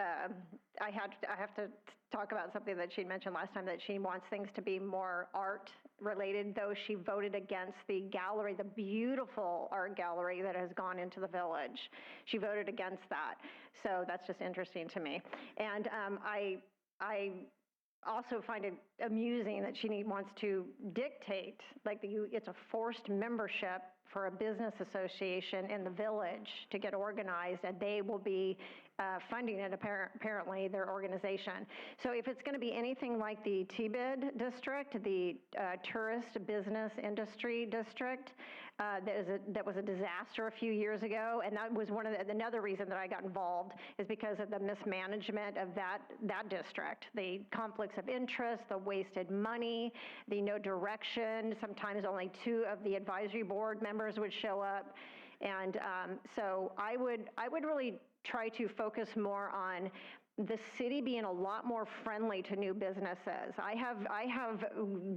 I have to talk about something that she mentioned last time, that she wants things to be more art related, though she voted against the gallery, the beautiful art gallery that has gone into the village. She voted against that, so that's just interesting to me. And I also find it amusing that she wants to dictate, like it's a forced membership for a business association in the village to get organized, and they will be funding it, apparently, their organization. So if it's going to be anything like the TBID district, the Tourist Business Industry District, that was a disaster a few years ago, and that was another reason that I got involved, is because of the mismanagement of that district, the conflicts of interest, the wasted money, the no direction. Sometimes only 2 of the advisory board members would show up, and so I would really try to focus more on the city being a lot more friendly to new businesses. I have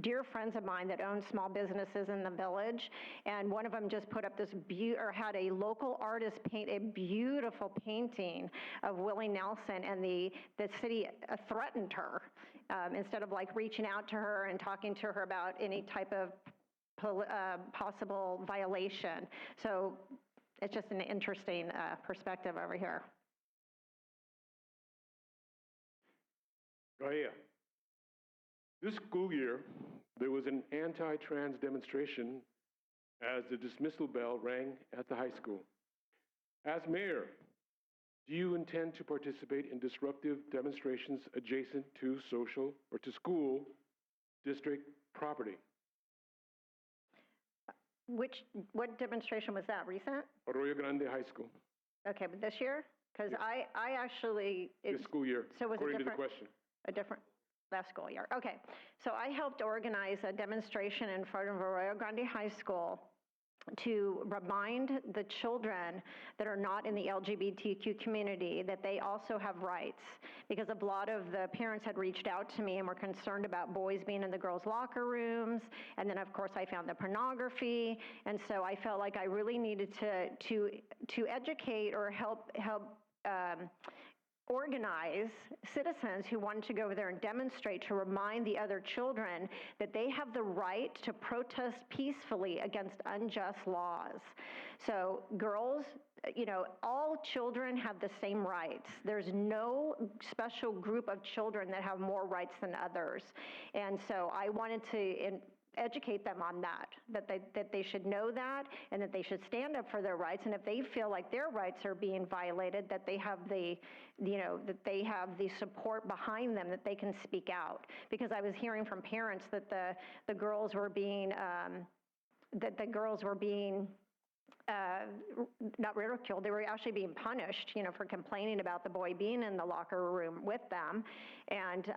dear friends of mine that own small businesses in the village, and one of them just put up had a local artist paint a beautiful painting of Willie Nelson, and the city threatened her instead of like reaching out to her and talking to her about any type of possible violation. So it's just an interesting perspective over here. Gaia, this school year, there was an anti-trans demonstration as the dismissal bell rang at the high school. As mayor, do you intend to participate in disruptive demonstrations adjacent to school district property? What demonstration was that, recent? Arroyo Grande High School. Okay, but this year? Because Yes. I actually... This school year, so was according to the question. A different, last school year. Okay, so I helped organize a demonstration in front of Arroyo Grande High School to remind the children that are not in the LGBTQ community that they also have rights, because a lot of the parents had reached out to me and were concerned about boys being in the girls' locker rooms, and then of course I found the pornography, and so I felt like I really needed to educate or help organize citizens who wanted to go over there and demonstrate, to remind the other children that they have the right to protest peacefully against unjust laws. So girls, all children have the same rights. There's no special group of children that have more rights than others. And so I wanted to educate them on that they should know that, and that they should stand up for their rights, and if they feel like their rights are being violated, that they have the support behind them, that they can speak out. Because I was hearing from parents that the girls were being not ridiculed, they were actually being punished, for complaining about the boy being in the locker room with them. And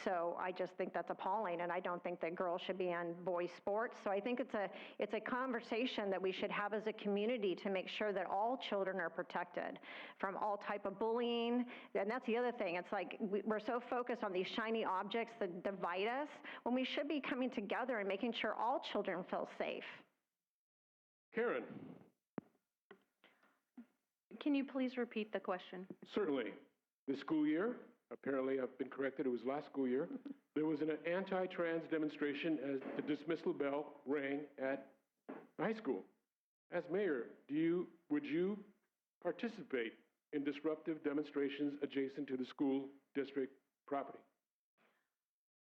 so I just think that's appalling, and I don't think that girls should be on boys' sports. So I think it's a conversation that we should have as a community to make sure that all children are protected from all type of bullying. And that's the other thing. It's like we're so focused on these shiny objects that divide us, when we should be coming together and making sure all children feel safe. Karen. Can you please repeat the question? Certainly. This school year, apparently I've been corrected, it was last school year, there was an anti-trans demonstration as the dismissal bell rang at the high school. As mayor, would you participate in disruptive demonstrations adjacent to the school district property?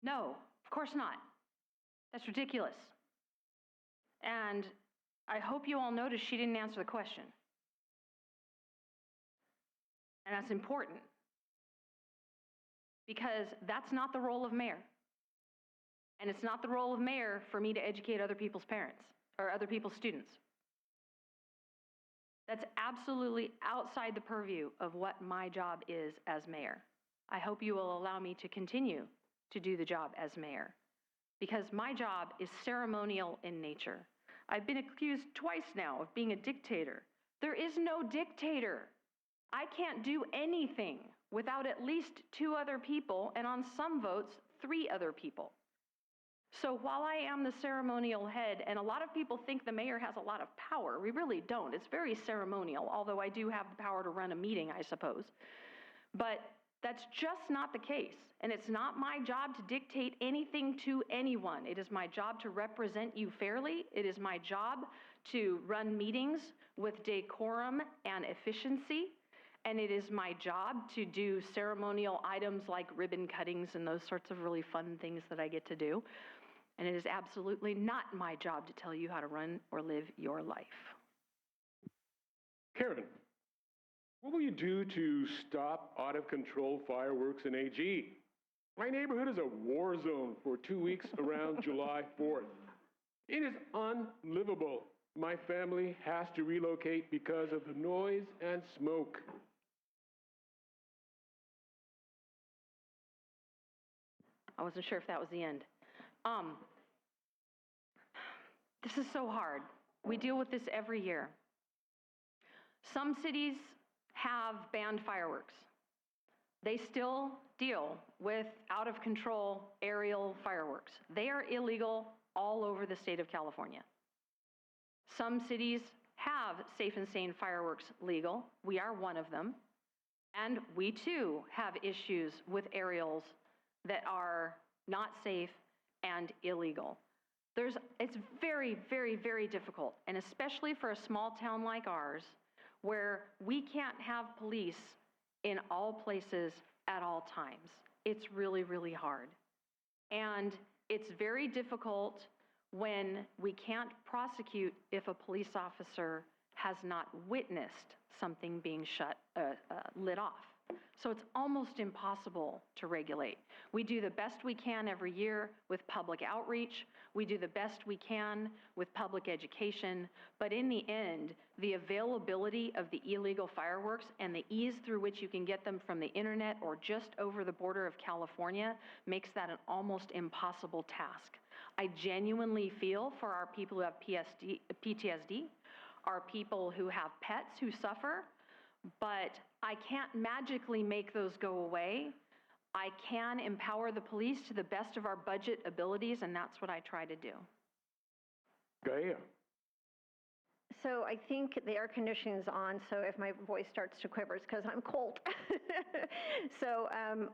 No, of course not. That's ridiculous. And I hope you all noticed she didn't answer the question. And that's important, because that's not the role of mayor. And it's not the role of mayor for me to educate other people's parents or other people's students. That's absolutely outside the purview of what my job is as mayor. I hope you will allow me to continue to do the job as mayor, because my job is ceremonial in nature. I've been accused twice now of being a dictator. There is no dictator. I can't do anything without at least 2 other people, and on some votes, 3 other people. So while I am the ceremonial head, and a lot of people think the mayor has a lot of power, we really don't. It's very ceremonial, although I do have the power to run a meeting, I suppose. But that's just not the case. And it's not my job to dictate anything to anyone. It is my job to represent you fairly. It is my job to run meetings with decorum and efficiency. And it is my job to do ceremonial items like ribbon cuttings and those sorts of really fun things that I get to do. And it is absolutely not my job to tell you how to run or live your life. Karen, what will you do to stop out-of-control fireworks in AG? My neighborhood is a war zone for 2 weeks around July 4th. It is unlivable. My family has to relocate because of the noise and smoke. I wasn't sure if that was the end. This is so hard. We deal with this every year. Some cities have banned fireworks. They still deal with out-of-control aerial fireworks. They are illegal all over the state of California. Some cities have safe and sane fireworks legal. We are one of them. And we too have issues with aerials that are not safe and illegal. It's very, very, very difficult, and especially for a small town like ours, where we can't have police in all places at all times. It's really, really hard. And it's very difficult when we can't prosecute if a police officer has not witnessed something being lit off. So it's almost impossible to regulate. We do the best we can every year with public outreach. We do the best we can with public education. But in the end, the availability of the illegal fireworks and the ease through which you can get them from the internet or just over the border of California makes that an almost impossible task. I genuinely feel for our people who have PTSD, our people who have pets who suffer, but I can't magically make those go away. I can empower the police to the best of our budget abilities, and that's what I try to do. Gaia. So I think the air conditioning's on, so if my voice starts to quiver, it's because I'm cold. So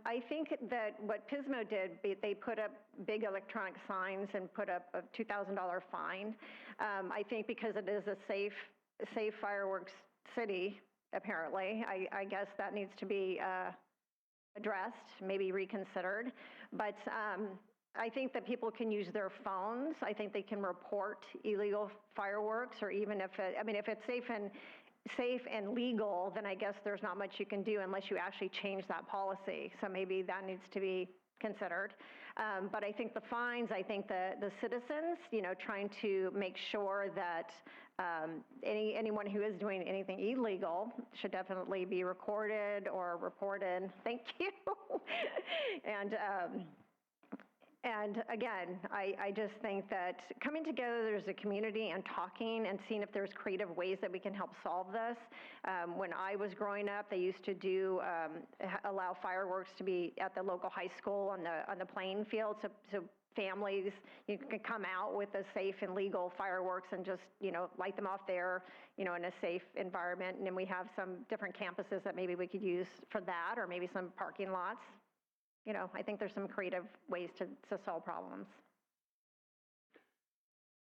I think that what Pismo did, they put up big electronic signs and put up a $2,000 fine. I think because it is a safe fireworks city, apparently, I guess that needs to be addressed, maybe reconsidered. But I think that people can use their phones. I think they can report illegal fireworks, or even if it's safe and legal, then I guess there's not much you can do unless you actually change that policy. So maybe that needs to be considered. But I think the fines, I think the citizens, trying to make sure that anyone who is doing anything illegal should definitely be recorded or reported. Thank you. And again, I just think that coming together as a community and talking and seeing if there's creative ways that we can help solve this. When I was growing up, they used to allow fireworks to be at the local high school on the playing field, so families, you can come out with the safe and legal fireworks and just, light them off there, in a safe environment. And then we have some different campuses that maybe we could use for that, or maybe some parking lots. I think there's some creative ways to solve problems.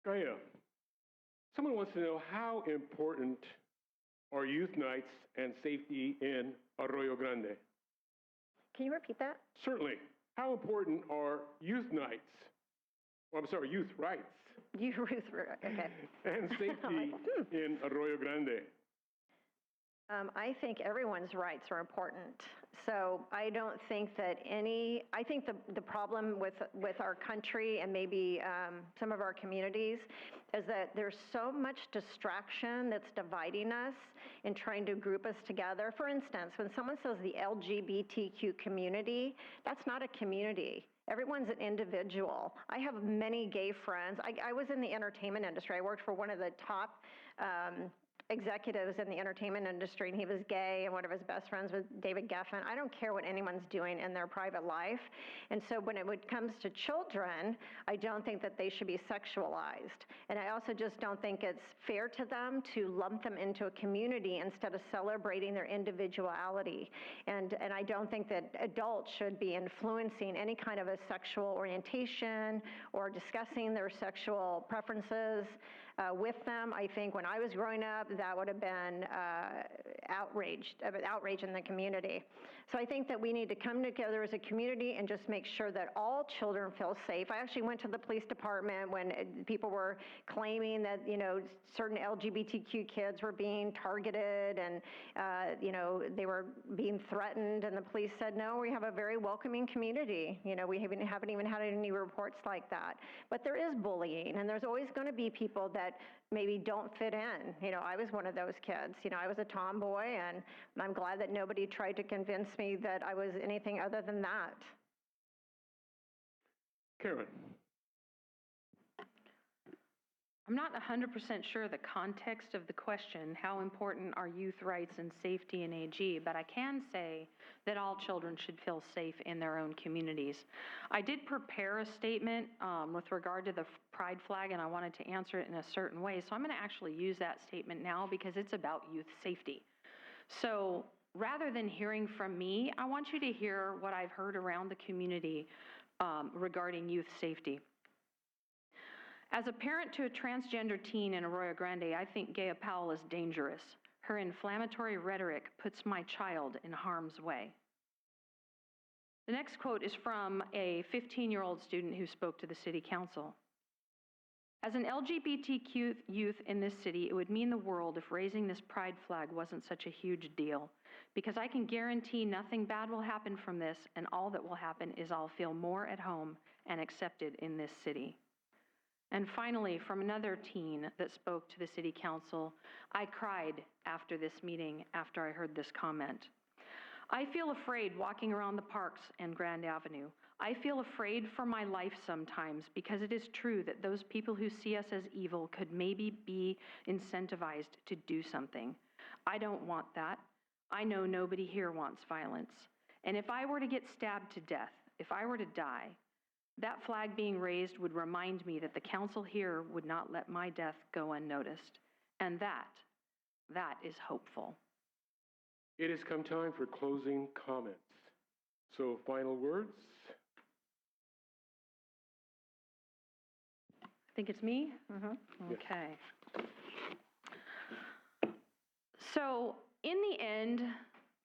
Gaia, someone wants to know how important are youth nights and safety in Arroyo Grande? Can you repeat that? Certainly. How important are youth nights? Well, I'm sorry, youth rights Okay. and safety in Arroyo Grande? I think everyone's rights are important. So I don't think that I think the problem with our country and maybe some of our communities is that there's so much distraction that's dividing us and trying to group us together. For instance, when someone says the LGBTQ community, that's not a community. Everyone's an individual. I have many gay friends. I was in the entertainment industry. I worked for one of the top executives in the entertainment industry, and he was gay, and one of his best friends was David Geffen. I don't care what anyone's doing in their private life. And so when it comes to children, I don't think that they should be sexualized. And I also just don't think it's fair to them to lump them into a community instead of celebrating their individuality. And I don't think that adults should be influencing any kind of a sexual orientation or discussing their sexual preferences with them. I think when I was growing up, that would have been outrage in the community. So I think that we need to come together as a community and just make sure that all children feel safe. I actually went to the police department when people were claiming that, certain LGBTQ kids were being targeted and, they were being threatened. And the police said, no, we have a very welcoming community. We haven't even had any reports like that. But there is bullying, and there's always going to be people that maybe don't fit in. I was one of those kids. I was a tomboy, and I'm glad that nobody tried to convince me that I was anything other than that. Karen. I'm not 100% sure the context of the question, how important are youth rights and safety in AG, but I can say that all children should feel safe in their own communities. I did prepare a statement with regard to the pride flag, and I wanted to answer it in a certain way, so I'm going to actually use that statement now because it's about youth safety. So rather than hearing from me, I want you to hear what I've heard around the community regarding youth safety. As a parent to a transgender teen in Arroyo Grande, I think Gaya Powell is dangerous. Her inflammatory rhetoric puts my child in harm's way. The next quote is from a 15-year-old student who spoke to the city council. As an LGBTQ youth in this city, it would mean the world if raising this pride flag wasn't such a huge deal, because I can guarantee nothing bad will happen from this, and all that will happen is I'll feel more at home and accepted in this city. And finally, from another teen that spoke to the city council, I cried after this meeting after I heard this comment. I feel afraid walking around the parks and Grand Avenue. I feel afraid for my life sometimes because it is true that those people who see us as evil could maybe be incentivized to do something. I don't want that. I know nobody here wants violence. And if I were to get stabbed to death, if I were to die, that flag being raised would remind me that the council here would not let my death go unnoticed. And that is hopeful. It has come time for closing comments. So, final words? I think it's me? Mm-hmm. Okay. So, in the end,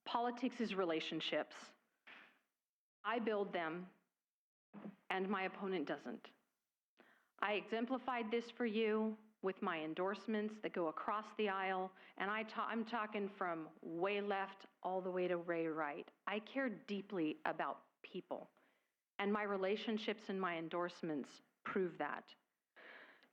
politics is relationships. I build them, and my opponent doesn't. I exemplified this for you with my endorsements that go across the aisle, and I'm talking from way left all the way to way right. I care deeply about people, and my relationships and my endorsements prove that.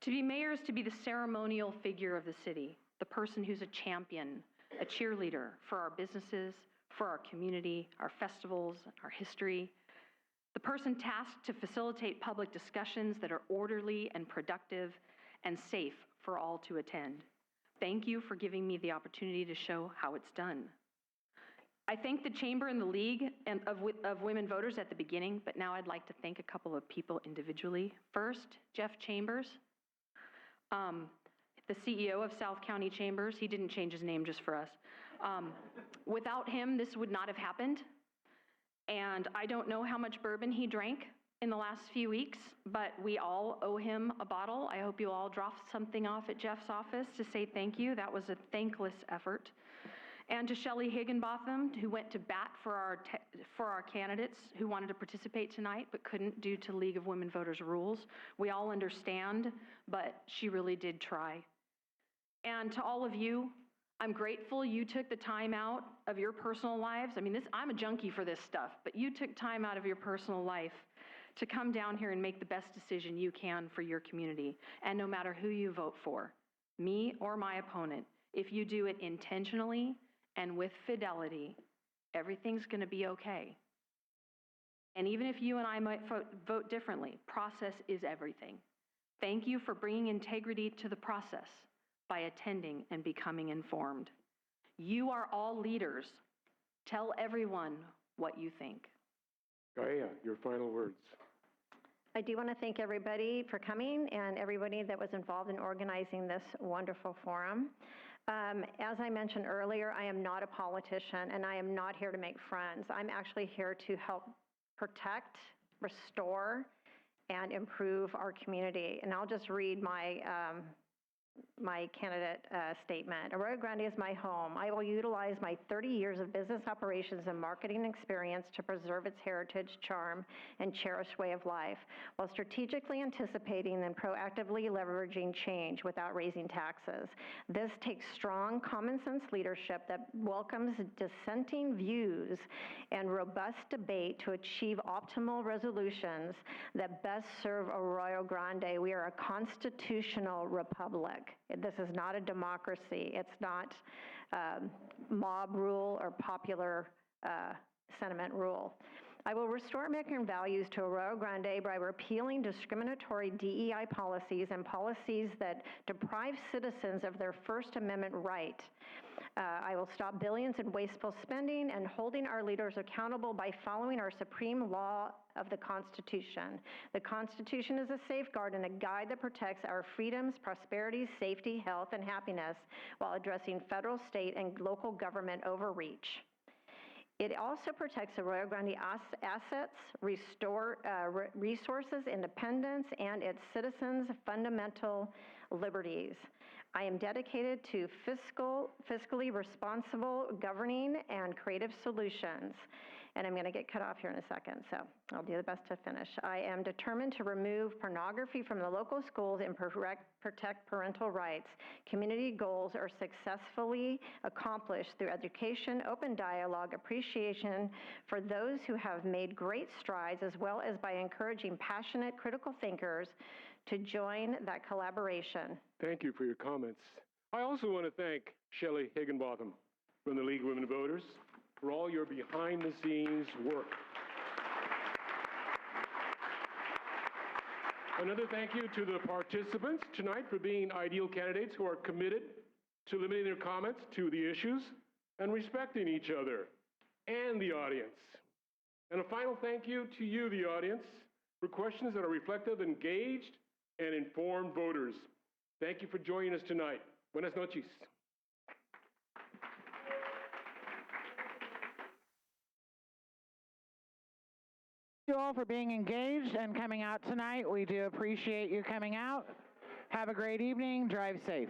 To be mayor is to be the ceremonial figure of the city, the person who's a champion, a cheerleader for our businesses, for our community, our festivals, our history, the person tasked to facilitate public discussions that are orderly and productive and safe for all to attend. Thank you for giving me the opportunity to show how it's done. I thank the Chamber and the League of Women Voters at the beginning, but now I'd like to thank a couple of people individually. First, Jeff Chambers, the CEO of South County Chambers. He didn't change his name just for us. Without him, this would not have happened. And I don't know how much bourbon he drank in the last few weeks, but we all owe him a bottle. I hope you all dropped something off at Jeff's office to say thank you. That was a thankless effort. And to Shelley Higginbotham, who went to bat for our candidates who wanted to participate tonight but couldn't due to League of Women Voters rules. We all understand, but she really did try. And to all of you, I'm grateful you took the time out of your personal lives. I mean, I'm a junkie for this stuff, but you took time out of your personal life to come down here and make the best decision you can for your community. And no matter who you vote for, me or my opponent, if you do it intentionally and with fidelity, everything's going to be okay. And even if you and I might vote differently, process is everything. Thank you for bringing integrity to the process by attending and becoming informed. You are all leaders. Tell everyone what you think. Gaia, your final words. I do want to thank everybody for coming and everybody that was involved in organizing this wonderful forum. As I mentioned earlier, I am not a politician and I am not here to make friends. I'm actually here to help protect, restore, and improve our community. And I'll just read my candidate statement. Arroyo Grande is my home. I will utilize my 30 years of business operations and marketing experience to preserve its heritage, charm, and cherished way of life, while strategically anticipating and proactively leveraging change without raising taxes. This takes strong common sense leadership that welcomes dissenting views and robust debate to achieve optimal resolutions that best serve Arroyo Grande. We are a constitutional republic. This is not a democracy. It's not mob rule or popular sentiment rule. I will restore American values to Arroyo Grande by repealing discriminatory DEI policies and policies that deprive citizens of their First Amendment right. I will stop billions in wasteful spending and holding our leaders accountable by following our supreme law of the Constitution. The Constitution is a safeguard and a guide that protects our freedoms, prosperity, safety, health, and happiness while addressing federal, state, and local government overreach. It also protects Arroyo Grande assets, resources, independence, and its citizens' fundamental liberties. I am dedicated to fiscally responsible governing and creative solutions. And I'm going to get cut off here in a second, so I'll do the best to finish. I am determined to remove pornography from the local schools and protect parental rights. Community goals are successfully accomplished through education, open dialogue, appreciation for those who have made great strides, as well as by encouraging passionate, critical thinkers to join that collaboration. Thank you for your comments. I also want to thank Shelley Higginbotham from the League of Women Voters for all your behind-the-scenes work. Another thank you to the participants tonight for being ideal candidates who are committed to limiting their comments to the issues and respecting each other and the audience. And a final thank you to you, the audience, for questions that are reflective, engaged, and informed voters. Thank you for joining us tonight. Buenas noches. Thank you all for being engaged and coming out tonight. We do appreciate you coming out. Have a great evening. Drive safe.